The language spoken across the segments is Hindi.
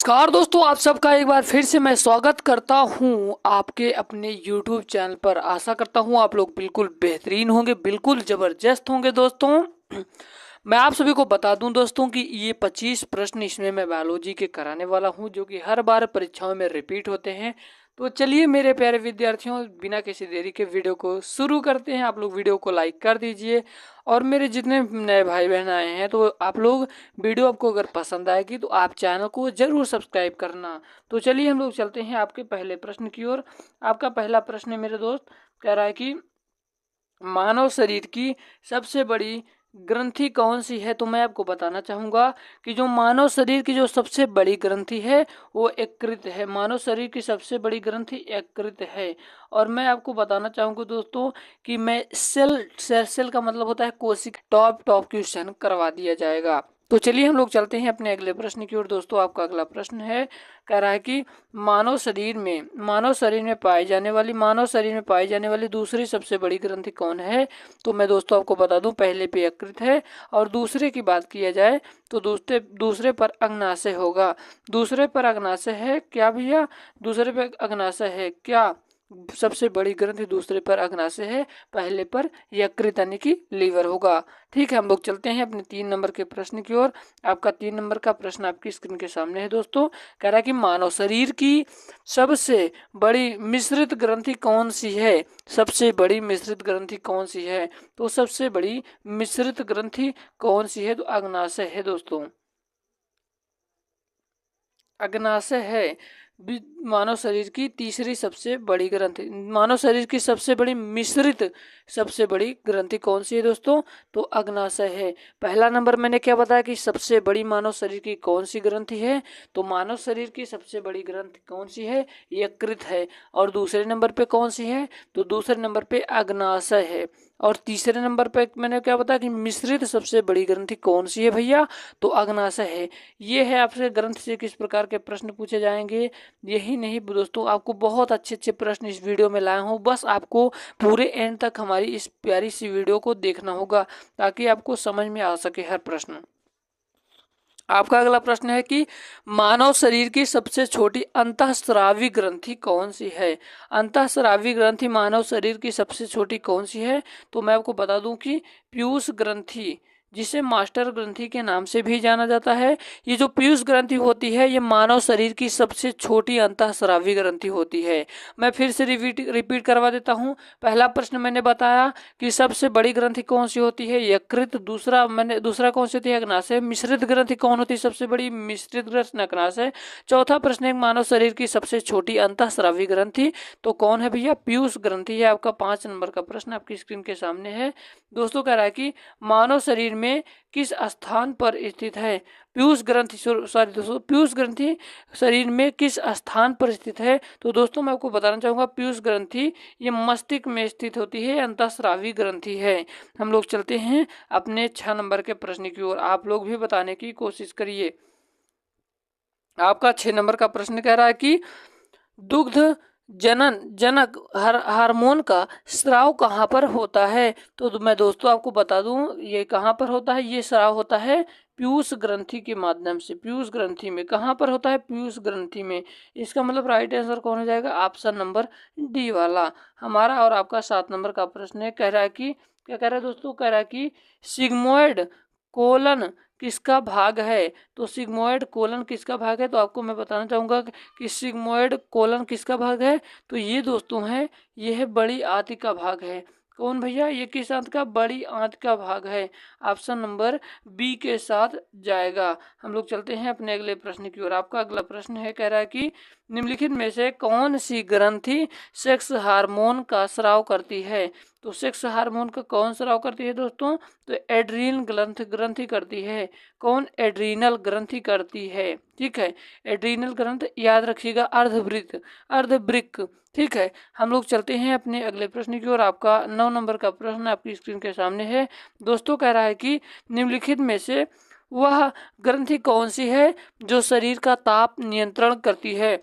नमस्कार दोस्तों, आप सबका एक बार फिर से मैं स्वागत करता हूं आपके अपने YouTube चैनल पर। आशा करता हूं आप लोग बिल्कुल बेहतरीन होंगे, बिल्कुल ज़बरदस्त होंगे दोस्तों। मैं आप सभी को बता दूं दोस्तों कि ये 25 प्रश्न इसमें मैं बायोलॉजी के कराने वाला हूं, जो कि हर बार परीक्षाओं में रिपीट होते हैं। तो चलिए मेरे प्यारे विद्यार्थियों, बिना किसी देरी के वीडियो को शुरू करते हैं। आप लोग वीडियो को लाइक कर दीजिए, और मेरे जितने नए भाई बहन आए हैं तो आप लोग वीडियो आपको अगर पसंद आएगी तो आप चैनल को ज़रूर सब्सक्राइब करना। तो चलिए हम लोग चलते हैं आपके पहले प्रश्न की ओर। आपका पहला प्रश्न मेरे दोस्त कह रहा है कि मानव शरीर की सबसे बड़ी ग्रंथि कौन सी है। तो मैं आपको बताना चाहूँगा कि जो मानव शरीर की जो सबसे बड़ी ग्रंथि है वो यकृत है। मानव शरीर की सबसे बड़ी ग्रंथि यकृत है। और मैं आपको बताना चाहूँगा दोस्तों कि मैं सेल का मतलब होता है कोशिका। टॉप क्वेश्चन करवा दिया जाएगा। तो चलिए हम लोग चलते हैं अपने अगले प्रश्न की ओर। दोस्तों आपका अगला प्रश्न है, कह रहा है कि मानव शरीर में पाई जाने वाली दूसरी सबसे बड़ी ग्रंथि कौन है। तो मैं दोस्तों आपको बता दूं, पहले पे यकृत है और दूसरे की बात किया जाए तो दूसरे पर अग्नाशय होगा। दूसरे पर अग्नाशय है क्या भैया? दूसरे पर अग्नाशय है क्या? सबसे बड़ी ग्रंथि दूसरे पर अग्नाशय है, पहले पर यकृत यानी कि लीवर होगा। ठीक है, हम लोग चलते हैं अपने 3 नंबर के प्रश्न की ओर। आपका 3 नंबर का प्रश्न आपकी स्क्रीन के सामने है दोस्तों। कह रहा है कि मानव शरीर की सबसे बड़ी मिश्रित ग्रंथि कौन सी है। सबसे बड़ी मिश्रित ग्रंथि कौन सी है? तो सबसे बड़ी मिश्रित ग्रंथि कौन सी है? तो अग्नाशय है दोस्तों, अग्नाशय है। मानव शरीर की तीसरी सबसे बड़ी ग्रंथि, मानव शरीर की सबसे बड़ी मिश्रित सबसे बड़ी ग्रंथि कौन सी है दोस्तों? तो अग्नाशय है। पहला नंबर मैंने क्या बताया कि सबसे बड़ी मानव शरीर की कौन सी ग्रंथि है। तो मानव शरीर की सबसे बड़ी ग्रंथि कौन सी है? यकृत है। और दूसरे नंबर पे कौन सी है? तो दूसरे नंबर पे अग्नाशय है। और तीसरे नंबर पे मैंने क्या बताया कि मिश्रित सबसे बड़ी ग्रंथि कौन सी है भैया? तो अग्नाशय है। ये है आपसे ग्रंथ से किस प्रकार के प्रश्न पूछे जाएंगे। यही नहीं दोस्तों, आपको बहुत अच्छे अच्छे प्रश्न इस वीडियो में लाया हूँ। बस आपको पूरे एंड तक हमारी इस प्यारी सी वीडियो को देखना होगा ताकि आपको समझ में आ सके हर प्रश्न। आपका अगला प्रश्न है कि मानव शरीर की सबसे छोटी अंतःस्रावी ग्रंथि कौन सी है। अंतःस्रावी ग्रंथि मानव शरीर की सबसे छोटी कौन सी है? तो मैं आपको बता दूं कि पीयूष ग्रंथि, जिसे मास्टर ग्रंथि के नाम से भी जाना जाता है। ये जो पीयूष ग्रंथि होती है ये मानव शरीर की सबसे छोटी अंतःस्रावी ग्रंथि होती है। मैं फिर से रिपीट करवा देता हूँ। पहला प्रश्न मैंने बताया कि सबसे बड़ी ग्रंथि कौन सी होती है? यकृत। दूसरा कौन सी होती है? अग्नाशय। मिश्रित ग्रंथि कौन होती है सबसे बड़ी? मिश्रित ग्रंथि अग्नाशय। चौथा प्रश्न है मानव शरीर की सबसे छोटी अंतःस्रावी ग्रंथि, तो कौन है भैया? पीयूष ग्रंथि है। आपका 5 नंबर का प्रश्न आपकी स्क्रीन के सामने है दोस्तों। कह रहा है कि मानव शरीर में किस स्थान पर स्थित है पीयूष ग्रंथि? सॉरी दोस्तों, पीयूष ग्रंथि शरीर में किस स्थान पर स्थित है? तो दोस्तों मैं आपको बताना चाहूंगा, पीयूष ग्रंथि ये मस्तिष्क में स्थित होती है, अंतःस्रावी ग्रंथि है। हम लोग चलते हैं अपने 6 नंबर के प्रश्न की ओर। आप लोग भी बताने की कोशिश करिए। आपका 6 नंबर का प्रश्न कह रहा है कि दुग्ध जनक हार्मोन का स्राव कहाँ पर होता है। तो मैं दोस्तों आपको बता दूं ये कहाँ पर होता है। ये स्राव होता है पीयूष ग्रंथि के माध्यम से। पीयूष ग्रंथि में कहाँ पर होता है? पीयूष ग्रंथि में। इसका मतलब राइट आंसर कौन हो जाएगा? ऑप्शन नंबर डी वाला हमारा। और आपका 7 नंबर का प्रश्न है, कह रहा है कि क्या कह रहा है दोस्तों? कह रहा है कि सिग्मोइड कोलन किसका भाग है। तो सिग्मोइड कोलन किसका भाग है? तो आपको मैं बताना चाहूंगा कि सिग्मोइड कोलन किसका भाग है। तो ये दोस्तों है, ये है बड़ी आंत का भाग है। कौन भैया? ये किस आंत का? बड़ी आंत का भाग है। ऑप्शन नंबर बी के साथ जाएगा। हम लोग चलते हैं अपने अगले प्रश्न की ओर। आपका अगला प्रश्न है, कह रहा है कि निम्नलिखित में से कौन सी ग्रंथि सेक्स हार्मोन का स्राव करती है। तो सेक्स हार्मोन का कौन स्राव करती है दोस्तों? तो एड्रीनल ग्रंथि करती है। कौन? एड्रीनल ग्रंथि करती है। ठीक है, एड्रीनल ग्रंथि याद रखिएगा, अर्धवृक्क। ठीक है, हम लोग चलते हैं अपने अगले प्रश्न की ओर। आपका 9 नंबर का प्रश्न आपकी स्क्रीन के सामने है दोस्तों। कह रहा है कि निम्नलिखित में से वह ग्रंथि कौन सी है जो शरीर का ताप नियंत्रण करती है।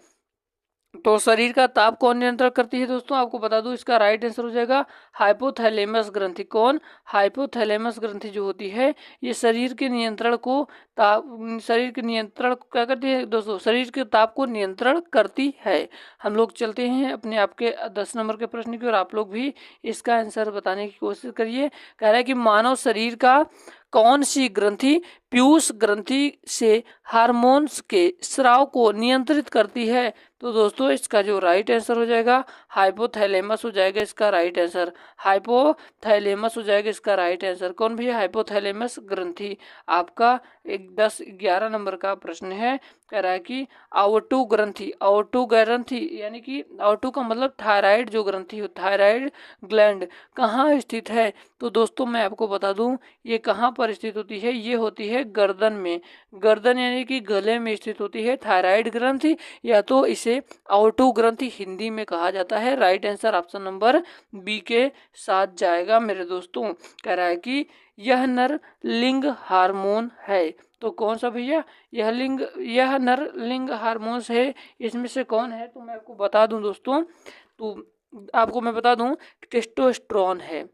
तो शरीर का ताप कौन नियंत्रण करती है दोस्तों, आपको बता दूं इसका राइट आंसर हो जाएगा हाइपोथैलेमस ग्रंथि। कौन, हाइपोथैलेमस ग्रंथि जो होती है ये शरीर के नियंत्रण को ताप, शरीर के नियंत्रण को क्या करती है दोस्तों, शरीर के ताप को नियंत्रण करती है। हम लोग चलते हैं अपने आपके 10 नंबर के प्रश्न की और आप लोग भी इसका आंसर बताने की कोशिश करिए। कह रहा है कि मानव शरीर का कौन सी ग्रंथि पीयूष ग्रंथि से हार्मोन्स के स्राव को नियंत्रित करती है, तो दोस्तों इसका जो राइट आंसर हो जाएगा हाइपोथैलेमस हो जाएगा इसका राइट आंसर, हाइपोथैलेमस हो जाएगा इसका राइट आंसर। कौन भी है, हाइपोथैलेमस ग्रंथि। आपका 10-11 नंबर का प्रश्न है, कह रहा है कि आवर्टू ग्रंथि, आवर्टू ग्रंथि यानी कि आवर्टू का मतलब थायराइड जो ग्रंथि हो, थायराइड ग्लैंड कहाँ स्थित है, तो दोस्तों मैं आपको बता दूं ये कहाँ पर स्थित होती है, ये होती है गर्दन में, गर्दन यानी कि गले में स्थित होती है थायराइड ग्रंथि, या तो इसे आवर्टू ग्रंथि हिंदी में कहा जाता है। Right answer option number B के साथ जाएगा मेरे दोस्तों। कह रहा है कि यह नर लिंग हार्मोन है, तो कौन सा भैया, यह नर लिंग हार्मोन्स है, इसमें से कौन है, तो मैं आपको बता दूं दोस्तों, तो आपको मैं बता दूं टेस्टोस्टेरोन है,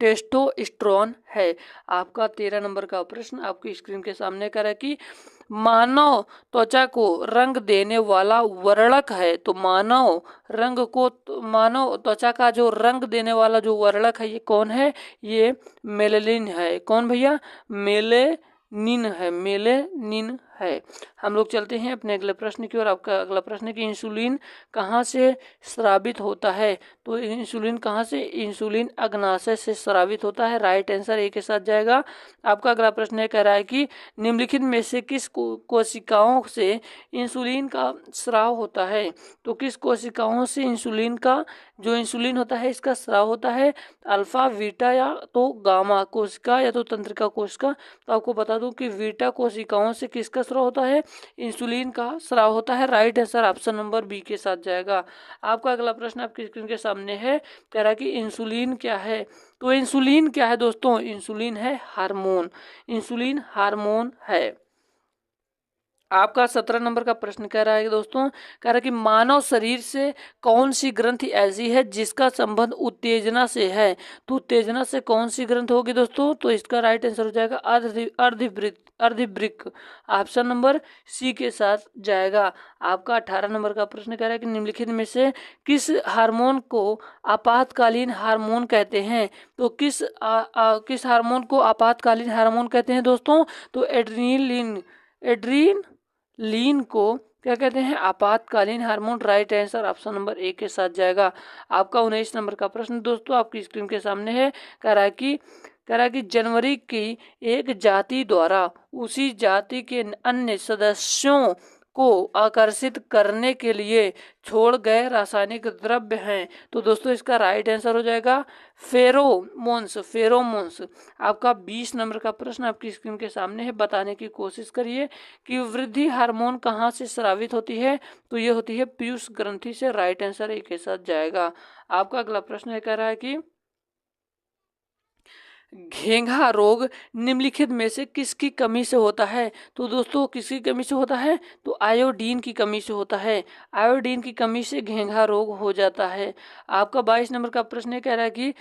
टेस्टोस्टेरोन है। आपका 13 नंबर का प्रश्न आपकी स्क्रीन के सामने कर है कि मानव त्वचा को रंग देने वाला वर्णक है, तो मानव त्वचा का जो रंग देने वाला जो वर्णक है ये कौन है, ये मेलेनिन है। कौन भैया, मेलेनिन है। हम लोग चलते हैं अपने अगले प्रश्न की ओर। आपका अगला प्रश्न है कि इंसुलिन कहाँ से स्रावित होता है, तो इंसुलिन कहाँ से, इंसुलिन अग्नाशय से स्रावित होता है। राइट आंसर ए के साथ जाएगा। आपका अगला प्रश्न है, कह रहा है कि निम्नलिखित में से किस कोशिकाओं से इंसुलिन का स्राव होता है, तो किस कोशिकाओं से इंसुलिन का जो इंसुलिन होता है इसका स्राव होता है, अल्फा, बीटा या तो गामा कोशिका या तो तंत्रिका कोशिका। तो आपको बता दूं कि बीटा कोशिकाओं से किसका स्राव होता है, इंसुलिन का स्राव होता है। Right answer option number B के साथ जाएगा। आपका अगला प्रश्न आपकी स्क्रीन के सामने है, कह रहा है कि इंसुलिन क्या है, तो इंसुलिन क्या है दोस्तों, इंसुलिन है हार्मोन, इंसुलिन हार्मोन है। आपका 17 नंबर का प्रश्न कह रहा है दोस्तों, कह रहा है कि मानव शरीर से कौन सी ग्रंथि ऐसी है जिसका संबंध उत्तेजना से है, तो उत्तेजना से कौन सी ग्रंथि होगी दोस्तों, तो इसका राइट आंसर हो जाएगा अर्धिवृक्क, ऑप्शन नंबर सी के साथ जाएगा। आपका 18 नंबर का प्रश्न कह रहा है कि निम्नलिखित में से किस हार्मोन को आपातकालीन हार्मोन कहते हैं, तो किस हार्मोन को आपातकालीन हार्मोन कहते हैं दोस्तों, तो एड्रीनलीन को क्या कहते हैं, आपातकालीन hormone. Right answer option number A के साथ जाएगा। आपका 19 नंबर का प्रश्न दोस्तों आपकी स्क्रीन के सामने है, कह रहा है कि जनवरी की एक जाति द्वारा उसी जाति के अन्य सदस्यों को आकर्षित करने के लिए छोड़ गए रासायनिक द्रव्य हैं, तो दोस्तों इसका राइट आंसर हो जाएगा फेरोमोन्स। आपका 20 नंबर का प्रश्न आपकी स्क्रीन के सामने है, बताने की कोशिश करिए कि वृद्धि हार्मोन कहाँ से स्रावित होती है, तो ये होती है पीयूष ग्रंथि से। राइट आंसर एक के साथ जाएगा। आपका अगला प्रश्न है, कह रहा है कि घेंघा रोग निम्नलिखित में से किसकी कमी से होता है, तो दोस्तों किसकी कमी से होता है, तो आयोडीन की कमी से होता है, आयोडीन की कमी से घेंघा रोग हो जाता है। आपका 22 नंबर का प्रश्न कह रहा है कि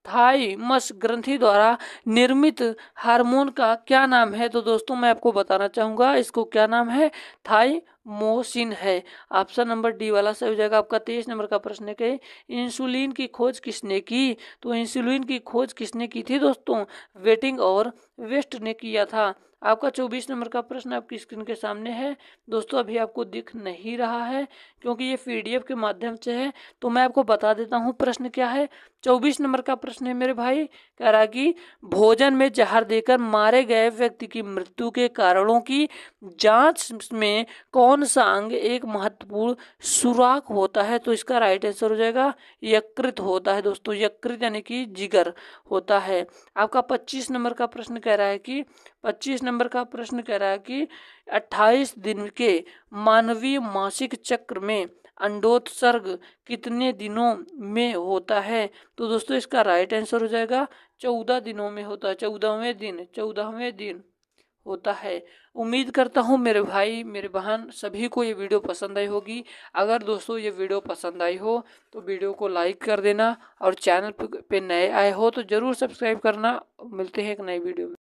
थाइमस ग्रंथि द्वारा निर्मित हार्मोन का क्या नाम है, तो दोस्तों मैं आपको बताना चाहूँगा इसको क्या नाम है, थाइमोसिन है। ऑप्शन नंबर डी वाला सही हो जाएगा। आपका 23 नंबर का प्रश्न है कि इंसुलिन की खोज किसने की, तो इंसुलिन की खोज किसने की थी दोस्तों, वेटिंग और वेस्ट ने किया था। आपका 24 नंबर का प्रश्न आपकी स्क्रीन के सामने है दोस्तों, अभी आपको दिख नहीं रहा है क्योंकि ये पीडीएफ के माध्यम से है, तो मैं आपको बता देता हूँ प्रश्न क्या है। 24 नंबर का प्रश्न है मेरे भाई, कह रहा कि भोजन में जहर देकर मारे गए व्यक्ति की मृत्यु के कारणों की जांच में कौन सा अंग एक महत्वपूर्ण सुराग होता है, तो इसका राइट आंसर हो जाएगा यकृत होता है दोस्तों, यकृत यानी कि जिगर होता है। आपका 25 नंबर का प्रश्न कह रहा है कि 25 नंबर का प्रश्न कह रहा है कि 28 दिन के मानवीय मासिक चक्र में अंडोत्सर्ग कितने दिनों में होता है, तो दोस्तों इसका राइट आंसर हो जाएगा 14 दिनों में होता है, 14वें दिन होता है। उम्मीद करता हूँ मेरे भाई मेरे बहन सभी को ये वीडियो पसंद आई होगी। अगर दोस्तों ये वीडियो पसंद आई हो तो वीडियो को लाइक कर देना और चैनल पे नए आए हो तो ज़रूर सब्सक्राइब करना। मिलते हैं एक नई वीडियो में।